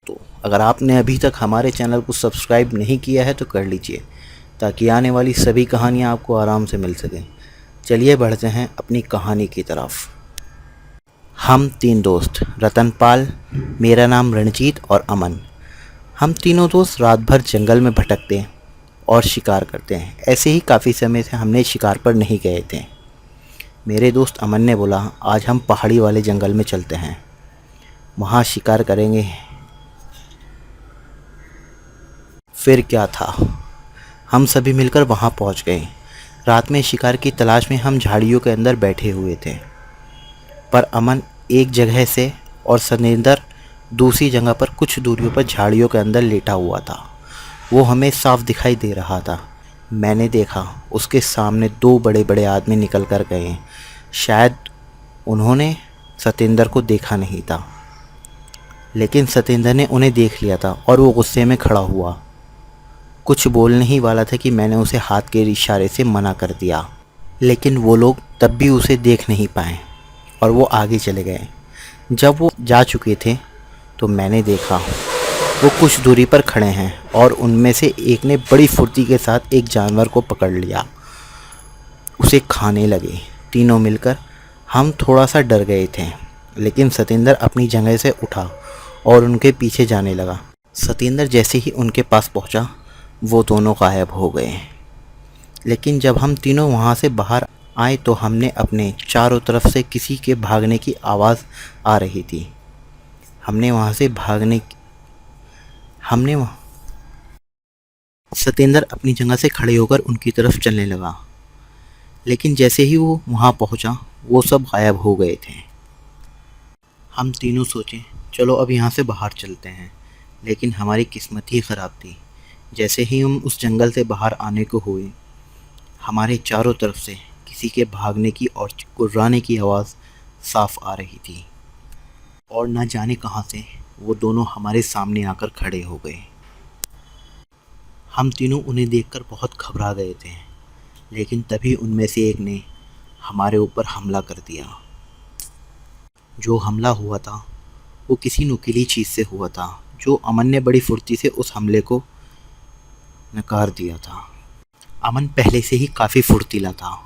तो अगर आपने अभी तक हमारे चैनल को सब्सक्राइब नहीं किया है तो कर लीजिए, ताकि आने वाली सभी कहानियाँ आपको आराम से मिल सकें। चलिए बढ़ते हैं अपनी कहानी की तरफ। हम तीन दोस्त रतनपाल, मेरा नाम रणजीत और अमन। हम तीनों दोस्त रात भर जंगल में भटकते और शिकार करते हैं। ऐसे ही काफ़ी समय से हमने शिकार पर नहीं गए थे। मेरे दोस्त अमन ने बोला, आज हम पहाड़ी वाले जंगल में चलते हैं, वहाँ शिकार करेंगे। फिर क्या था, हम सभी मिलकर वहाँ पहुँच गए। रात में शिकार की तलाश में हम झाड़ियों के अंदर बैठे हुए थे, पर अमन एक जगह से और सतेंद्र दूसरी जगह पर कुछ दूरियों पर झाड़ियों के अंदर लेटा हुआ था। वो हमें साफ दिखाई दे रहा था। मैंने देखा उसके सामने दो बड़े बड़े आदमी निकल कर गए। शायद उन्होंने सतेंद्र को देखा नहीं था, लेकिन सतेंद्र ने उन्हें देख लिया था और वो गुस्से में खड़ा हुआ। कुछ बोलने ही वाला था कि मैंने उसे हाथ के इशारे से मना कर दिया, लेकिन वो लोग तब भी उसे देख नहीं पाए और वो आगे चले गए। जब वो जा चुके थे तो मैंने देखा वो कुछ दूरी पर खड़े हैं और उनमें से एक ने बड़ी फुर्ती के साथ एक जानवर को पकड़ लिया, उसे खाने लगे। तीनों मिलकर हम थोड़ा सा डर गए थे, लेकिन सतेंद्र अपनी जगह से उठा और उनके पीछे जाने लगा। सतेंद्र जैसे ही उनके पास पहुंचा, वो दोनों गायब हो गए। लेकिन जब हम तीनों वहां से बाहर आए तो हमने अपने चारों तरफ से किसी के भागने की आवाज़ आ रही थी। हमने सतेंद्र अपनी जगह से खड़े होकर उनकी तरफ चलने लगा, लेकिन जैसे ही वो वहाँ पहुँचा, वो सब गायब हो गए थे। हम तीनों सोचे चलो अब यहाँ से बाहर चलते हैं, लेकिन हमारी किस्मत ही ख़राब थी। जैसे ही हम उस जंगल से बाहर आने को हुए, हमारे चारों तरफ से किसी के भागने की और कुर्राने की आवाज़ साफ आ रही थी, और न जाने कहाँ से वो दोनों हमारे सामने आकर खड़े हो गए। हम तीनों उन्हें देखकर बहुत घबरा गए थे, लेकिन तभी उनमें से एक ने हमारे ऊपर हमला कर दिया। जो हमला हुआ था वो किसी नुकीली चीज़ से हुआ था, जो अमन ने बड़ी फुर्ती से उस हमले को नकार दिया था। अमन पहले से ही काफ़ी फुर्तीला था।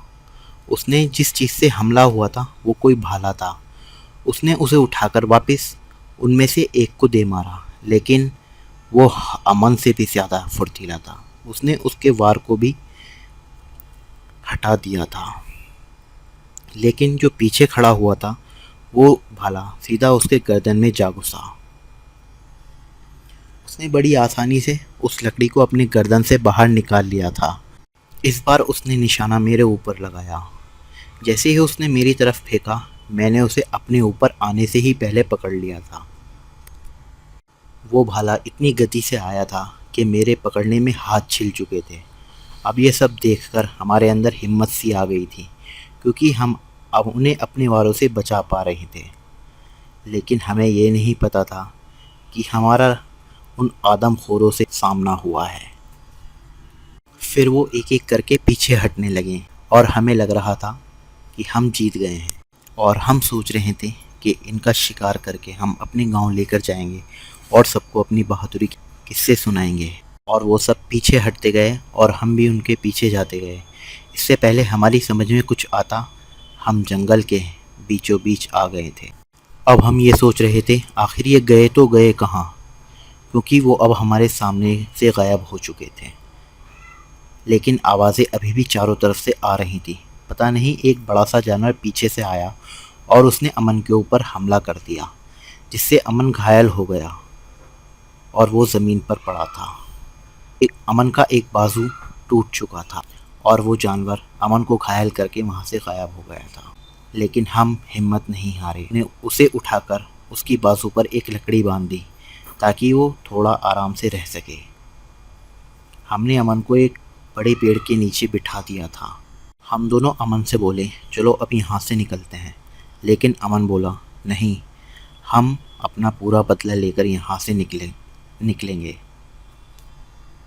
उसने जिस चीज़ से हमला हुआ था वो कोई भाला था। उसने उसे उठाकर वापस उनमें से एक को दे मारा, लेकिन वो अमन से भी ज़्यादा फुर्तीला था। उसने उसके वार को भी हटा दिया था, लेकिन जो पीछे खड़ा हुआ था वो भाला सीधा उसके गर्दन में जा घुसा। उसने बड़ी आसानी से उस लकड़ी को अपनी गर्दन से बाहर निकाल लिया था। इस बार उसने निशाना मेरे ऊपर लगाया। जैसे ही उसने मेरी तरफ फेंका, मैंने उसे अपने ऊपर आने से ही पहले पकड़ लिया था। वो भाला इतनी गति से आया था कि मेरे पकड़ने में हाथ छिल चुके थे। अब ये सब देखकर हमारे अंदर हिम्मत सी आ गई थी, क्योंकि हम अब उन्हें अपने वारों से बचा पा रहे थे। लेकिन हमें ये नहीं पता था कि हमारा उन आदमखोरों से सामना हुआ है। फिर वो एक एक करके पीछे हटने लगे और हमें लग रहा था कि हम जीत गए हैं, और हम सोच रहे थे कि इनका शिकार करके हम अपने गांव लेकर जाएंगे और सबको अपनी बहादुरी के किस्से सुनाएंगे। और वो सब पीछे हटते गए और हम भी उनके पीछे जाते गए। इससे पहले हमारी समझ में कुछ आता, हम जंगल के बीचों बीच आ गए थे। अब हम ये सोच रहे थे आखिर ये गए तो गए कहाँ, क्योंकि वो अब हमारे सामने से गायब हो चुके थे। लेकिन आवाज़ें अभी भी चारों तरफ से आ रही थी। पता नहीं एक बड़ा सा जानवर पीछे से आया और उसने अमन के ऊपर हमला कर दिया, जिससे अमन घायल हो गया और वो ज़मीन पर पड़ा था। अमन का एक बाजू टूट चुका था और वो जानवर अमन को घायल करके वहाँ से गायब हो गया था। लेकिन हम हिम्मत नहीं हारे, ने उसे उठाकर उसकी बाजू पर एक लकड़ी बांध दी ताकि वो थोड़ा आराम से रह सके। हमने अमन को एक बड़े पेड़ के नीचे बिठा दिया था। हम दोनों अमन से बोले चलो अब यहाँ से निकलते हैं, लेकिन अमन बोला नहीं, हम अपना पूरा बदला लेकर यहाँ से निकलेंगे।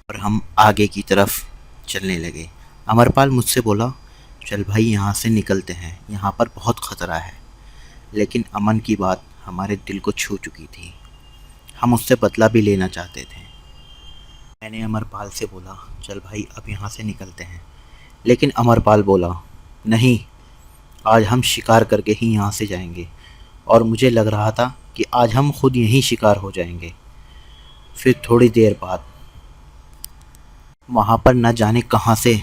और हम आगे की तरफ चलने लगे। अमरपाल मुझसे बोला चल भाई यहाँ से निकलते हैं, यहाँ पर बहुत ख़तरा है। लेकिन अमन की बात हमारे दिल को छू चुकी थी। हम उससे बदला भी लेना चाहते थे। मैंने अमरपाल से बोला, चल भाई अब यहाँ से निकलते हैं। लेकिन अमरपाल बोला, नहीं, आज हम शिकार करके ही यहाँ से जाएंगे। और मुझे लग रहा था कि आज हम खुद यहीं शिकार हो जाएंगे। फिर थोड़ी देर बाद वहाँ पर न जाने कहाँ से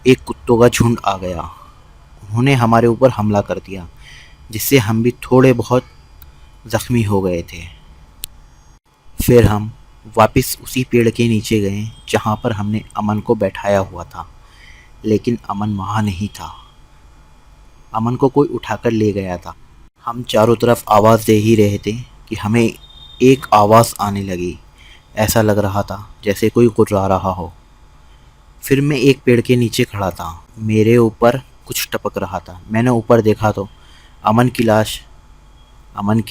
एक कुत्तों का झुंड आ गया। उन्होंने हमारे ऊपर हमला कर दिया, जिससे हम भी थोड़े बहुत ज़ख्मी हो गए थे। फिर हम वापस उसी पेड़ के नीचे गए जहाँ पर हमने अमन को बैठाया हुआ था। लेकिन अमन वहाँ नहीं था। अमन को कोई उठाकर ले गया था। हम चारों तरफ आवाज़ दे ही रहे थे कि हमें एक आवाज़ आने लगी। ऐसा लग रहा था जैसे कोई गुर्रा रहा हो। फिर मैं एक पेड़ के नीचे खड़ा था। मेरे ऊपर कुछ टपक रहा था। मैंने ऊपर देखा तो अमन की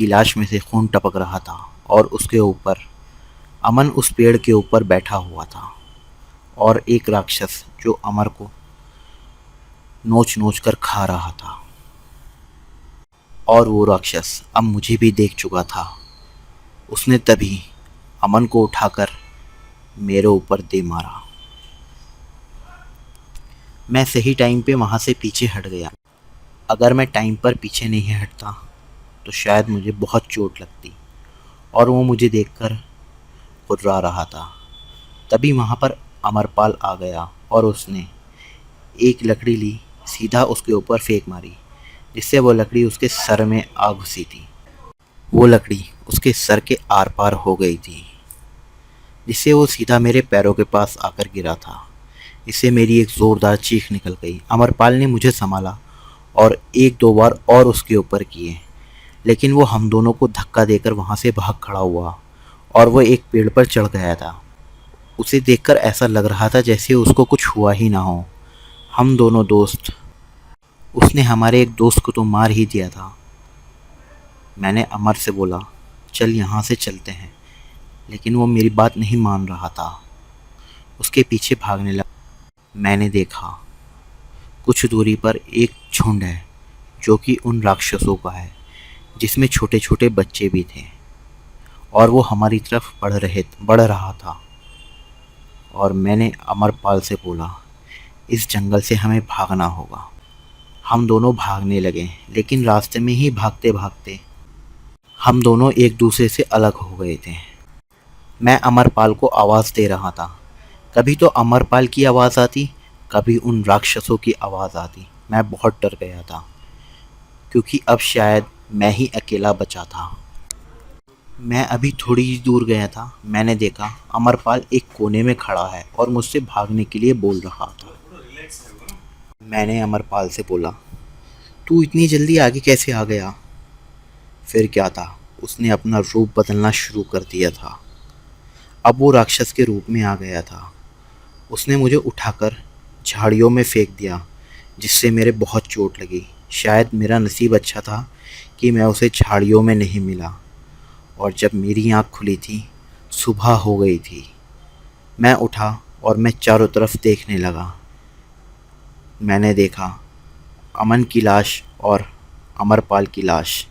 लाश में से खून टपक रहा था। और उसके ऊपर अमन उस पेड़ के ऊपर बैठा हुआ था। और एक राक्षस जो अमर को नोच नोच कर खा रहा था। और वो राक्षस अब मुझे भी देख चुका था। उसने तभी अमन को उठाकर मेरे ऊपर दे मारा। मैं सही टाइम पे वहाँ से पीछे हट गया। अगर मैं टाइम पर पीछे नहीं हटता तो शायद मुझे बहुत चोट लगती। और वो मुझे देखकर कुर्रा रहा था। तभी वहाँ पर अमरपाल आ गया और उसने एक लकड़ी ली, सीधा उसके ऊपर फेंक मारी, जिससे वो लकड़ी उसके सर में आ घुसी थी। वो लकड़ी उसके सर के आर पार हो गई थी, जिससे वो सीधा मेरे पैरों के पास आकर गिरा था। इससे मेरी एक ज़ोरदार चीख निकल गई। अमरपाल ने मुझे संभाला और एक दो बार और उसके ऊपर किए, लेकिन वो हम दोनों को धक्का देकर वहाँ से भाग खड़ा हुआ और वो एक पेड़ पर चढ़ गया था। उसे देखकर ऐसा लग रहा था जैसे उसको कुछ हुआ ही ना हो। हम दोनों दोस्त, उसने हमारे एक दोस्त को तो मार ही दिया था। मैंने अमर से बोला, चल यहाँ से चलते हैं, लेकिन वो मेरी बात नहीं मान रहा था। उसके पीछे भागने लगा। मैंने देखा कुछ दूरी पर एक झुंड है जो कि उन राक्षसों का है, जिसमें छोटे छोटे बच्चे भी थे। और वो हमारी तरफ बढ़ रहा था। और मैंने अमरपाल से बोला, इस जंगल से हमें भागना होगा। हम दोनों भागने लगे, लेकिन रास्ते में ही भागते भागते हम दोनों एक दूसरे से अलग हो गए थे। मैं अमरपाल को आवाज़ दे रहा था। कभी तो अमरपाल की आवाज़ आती, कभी उन राक्षसों की आवाज़ आती। मैं बहुत डर गया था, क्योंकि अब शायद मैं ही अकेला बचा था। मैं अभी थोड़ी ही दूर गया था। मैंने देखा अमरपाल एक कोने में खड़ा है और मुझसे भागने के लिए बोल रहा था। मैंने अमरपाल से बोला, तू इतनी जल्दी आगे कैसे आ गया? फिर क्या था, उसने अपना रूप बदलना शुरू कर दिया था। अब वो राक्षस के रूप में आ गया था। उसने मुझे उठाकर झाड़ियों में फेंक दिया, जिससे मेरे बहुत चोट लगी। शायद मेरा नसीब अच्छा था कि मैं उसे झाड़ियों में नहीं मिला। और जब मेरी आँख खुली थी, सुबह हो गई थी। मैं उठा और मैं चारों तरफ देखने लगा। मैंने देखा अमन की लाश और अमरपाल की लाश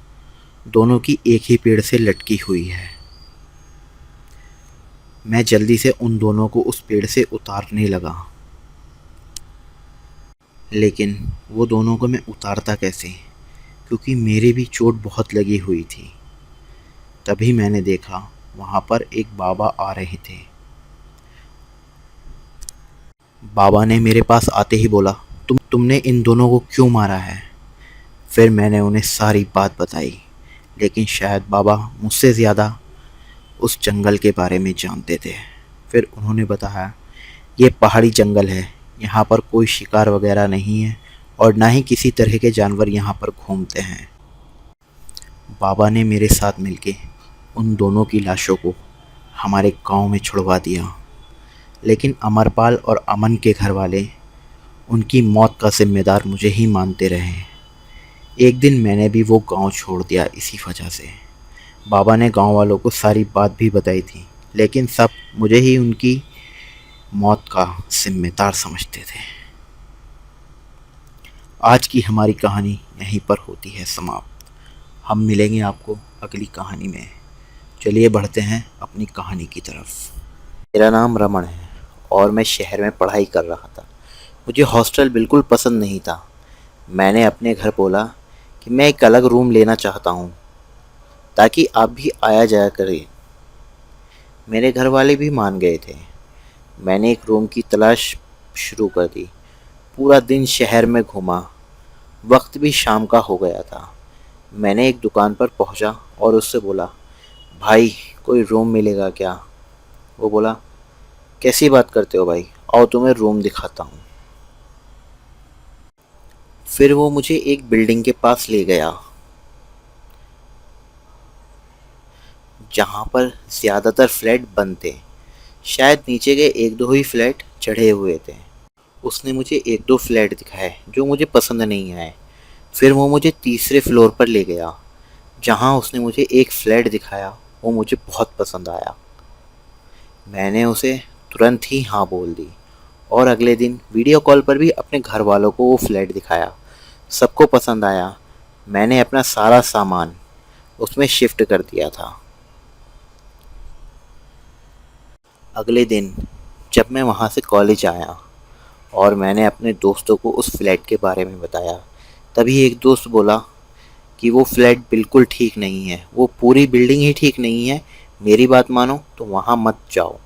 दोनों की एक ही पेड़ से लटकी हुई है। मैं जल्दी से उन दोनों को उस पेड़ से उतारने लगा, लेकिन वो दोनों को मैं उतारता कैसे, क्योंकि मेरे भी चोट बहुत लगी हुई थी। तभी मैंने देखा वहाँ पर एक बाबा आ रहे थे। बाबा ने मेरे पास आते ही बोला, तुमने इन दोनों को क्यों मारा है? फिर मैंने उन्हें सारी बात बताई, लेकिन शायद बाबा मुझसे ज़्यादा उस जंगल के बारे में जानते थे। फिर उन्होंने बताया, ये पहाड़ी जंगल है, यहाँ पर कोई शिकार वगैरह नहीं है और ना ही किसी तरह के जानवर यहाँ पर घूमते हैं। बाबा ने मेरे साथ मिलके उन दोनों की लाशों को हमारे गांव में छुड़वा दिया। लेकिन अमरपाल और अमन के घर वाले उनकी मौत का जिम्मेदार मुझे ही मानते रहे। एक दिन मैंने भी वो गांव छोड़ दिया इसी वजह से। बाबा ने गांव वालों को सारी बात भी बताई थी, लेकिन सब मुझे ही उनकी मौत का जिम्मेदार समझते थे। आज की हमारी कहानी यहीं पर होती है समाप्त। हम मिलेंगे आपको अगली कहानी में। चलिए बढ़ते हैं अपनी कहानी की तरफ। मेरा नाम रमन है और मैं शहर में पढ़ाई कर रहा था। मुझे हॉस्टल बिल्कुल पसंद नहीं था। मैंने अपने घर बोला कि मैं एक अलग रूम लेना चाहता हूँ ताकि आप भी आया जाया करें। मेरे घर वाले भी मान गए थे। मैंने एक रूम की तलाश शुरू कर दी। पूरा दिन शहर में घूमा। वक्त भी शाम का हो गया था। मैंने एक दुकान पर पहुंचा और उससे बोला, भाई कोई रूम मिलेगा क्या? वो बोला, कैसी बात करते हो भाई, आओ तुम्हें रूम दिखाता हूँ। फिर वो मुझे एक बिल्डिंग के पास ले गया जहाँ पर ज़्यादातर फ्लैट बंद थे। शायद नीचे के एक दो ही फ्लैट चढ़े हुए थे। उसने मुझे एक दो फ्लैट दिखाए जो मुझे पसंद नहीं आए। फिर वो मुझे तीसरे फ्लोर पर ले गया जहाँ उसने मुझे एक फ्लैट दिखाया। वो मुझे बहुत पसंद आया। मैंने उसे तुरंत ही हाँ बोल दी और अगले दिन वीडियो कॉल पर भी अपने घर वालों को वो फ्लैट दिखाया। सबको पसंद आया। मैंने अपना सारा सामान उसमें शिफ्ट कर दिया था। अगले दिन जब मैं वहाँ से कॉलेज आया और मैंने अपने दोस्तों को उस फ्लैट के बारे में बताया, तभी एक दोस्त बोला कि वो फ्लैट बिल्कुल ठीक नहीं है, वो पूरी बिल्डिंग ही ठीक नहीं है, मेरी बात मानो तो वहाँ मत जाओ।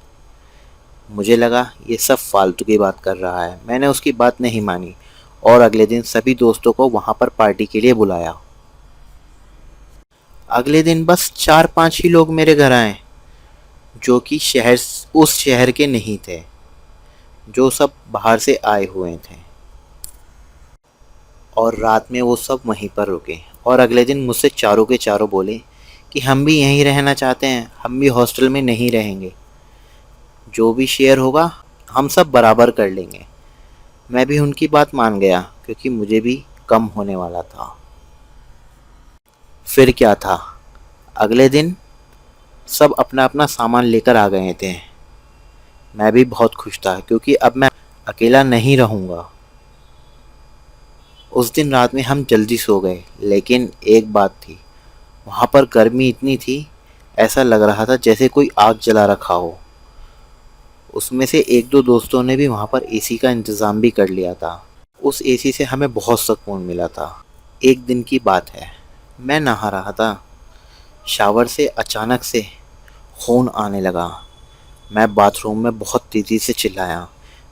मुझे लगा ये सब फालतू की बात कर रहा है। मैंने उसकी बात नहीं मानी और अगले दिन सभी दोस्तों को वहाँ पर पार्टी के लिए बुलाया। अगले दिन बस 4-5 ही लोग मेरे घर आए जो कि उस शहर के नहीं थे, जो सब बाहर से आए हुए थे। और रात में वो सब वहीं पर रुके और अगले दिन मुझसे चारों के चारों बोले कि हम भी यहीं रहना चाहते हैं, हम भी हॉस्टल में नहीं रहेंगे, जो भी शेयर होगा हम सब बराबर कर लेंगे। मैं भी उनकी बात मान गया क्योंकि मुझे भी कम होने वाला था। फिर क्या था, अगले दिन सब अपना अपना सामान लेकर आ गए थे। मैं भी बहुत खुश था क्योंकि अब मैं अकेला नहीं रहूँगा। उस दिन रात में हम जल्दी सो गए, लेकिन एक बात थी, वहाँ पर गर्मी इतनी थी, ऐसा लग रहा था जैसे कोई आग जला रखा हो। उसमें से एक दो दोस्तों ने भी वहाँ पर एसी का इंतज़ाम भी कर लिया था। उस एसी से हमें बहुत सुकून मिला था। एक दिन की बात है, मैं नहा रहा था। शावर से अचानक से खून आने लगा। मैं बाथरूम में बहुत तेज़ी से चिल्लाया।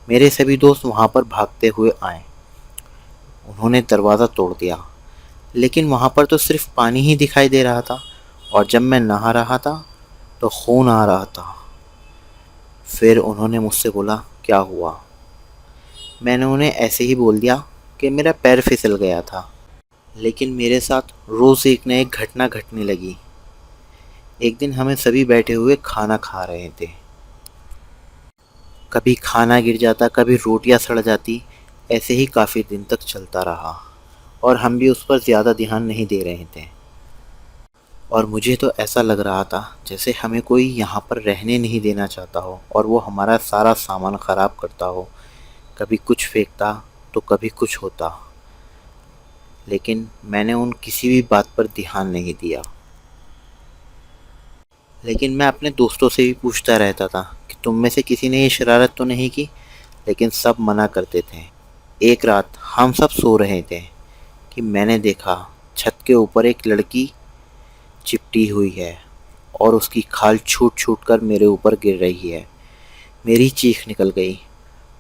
मेरे सभी दोस्त वहाँ पर भागते हुए आए। उन्होंने दरवाज़ा तोड़ दिया, लेकिन वहाँ पर तो सिर्फ पानी ही दिखाई दे रहा था और जब मैं नहा रहा था तो खून आ रहा था। फिर उन्होंने मुझसे बोला, क्या हुआ? मैंने उन्हें ऐसे ही बोल दिया कि मेरा पैर फिसल गया था। लेकिन मेरे साथ रोज़ एक न एक घटना घटने लगी। एक दिन हमें सभी बैठे हुए खाना खा रहे थे। कभी खाना गिर जाता, कभी रोटियां सड़ जाती। ऐसे ही काफ़ी दिन तक चलता रहा और हम भी उस पर ज़्यादा ध्यान नहीं दे रहे थे। और मुझे तो ऐसा लग रहा था जैसे हमें कोई यहाँ पर रहने नहीं देना चाहता हो और वो हमारा सारा सामान ख़राब करता हो। कभी कुछ फेंकता तो कभी कुछ होता, लेकिन मैंने उन किसी भी बात पर ध्यान नहीं दिया। लेकिन मैं अपने दोस्तों से भी पूछता रहता था कि तुम में से किसी ने ये शरारत तो नहीं की, लेकिन सब मना करते थे। एक रात हम सब सो रहे थे कि मैंने देखा छत के ऊपर एक लड़की चिपटी हुई है और उसकी खाल छूट छूट कर मेरे ऊपर गिर रही है। मेरी चीख निकल गई।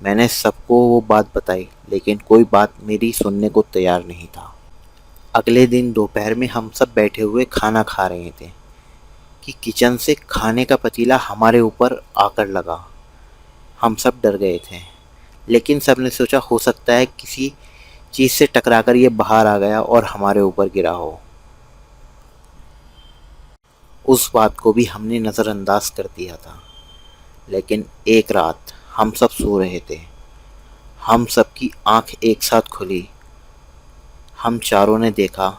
मैंने सबको वो बात बताई, लेकिन कोई बात मेरी सुनने को तैयार नहीं था। अगले दिन दोपहर में हम सब बैठे हुए खाना खा रहे थे कि किचन से खाने का पतीला हमारे ऊपर आकर लगा। हम सब डर गए थे, लेकिन सब ने सोचा हो सकता है किसी चीज़ से टकराकर ये बाहर आ गया और हमारे ऊपर गिरा हो। उस बात को भी हमने नज़रअंदाज कर दिया था। लेकिन एक रात हम सब सो रहे थे। हम सब की आँख एक साथ खुली। हम चारों ने देखा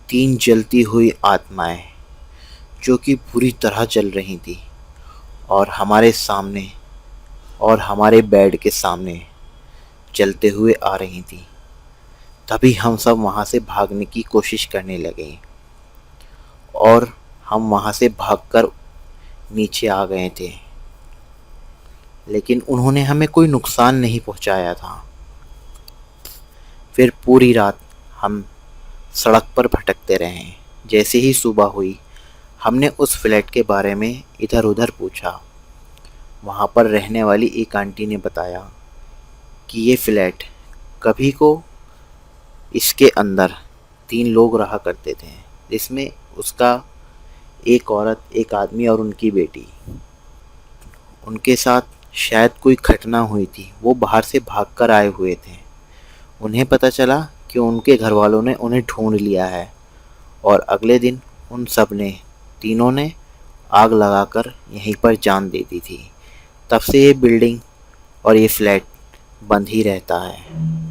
3 जलती हुई आत्माएं जो कि बुरी तरह जल रही थी और हमारे सामने और हमारे बेड के सामने जलते हुए आ रही थी। तभी हम सब वहाँ से भागने की कोशिश करने लगे और हम वहाँ से भागकर नीचे आ गए थे, लेकिन उन्होंने हमें कोई नुकसान नहीं पहुँचाया था। फिर पूरी रात हम सड़क पर भटकते रहे। जैसे ही सुबह हुई, हमने उस फ्लैट के बारे में इधर उधर पूछा। वहाँ पर रहने वाली एक आंटी ने बताया कि ये फ्लैट कभी को इसके अंदर 3 लोग रहा करते थे, जिसमें उसका एक औरत, एक आदमी और उनकी बेटी। उनके साथ शायद कोई घटना हुई थी, वो बाहर से भागकर आए हुए थे। उन्हें पता चला कि उनके घर वालों ने उन्हें ढूंढ लिया है, और अगले दिन उन सब ने, तीनों ने आग लगाकर यहीं पर जान दे दी थी। तब से ये बिल्डिंग और ये फ्लैट बंद ही रहता है।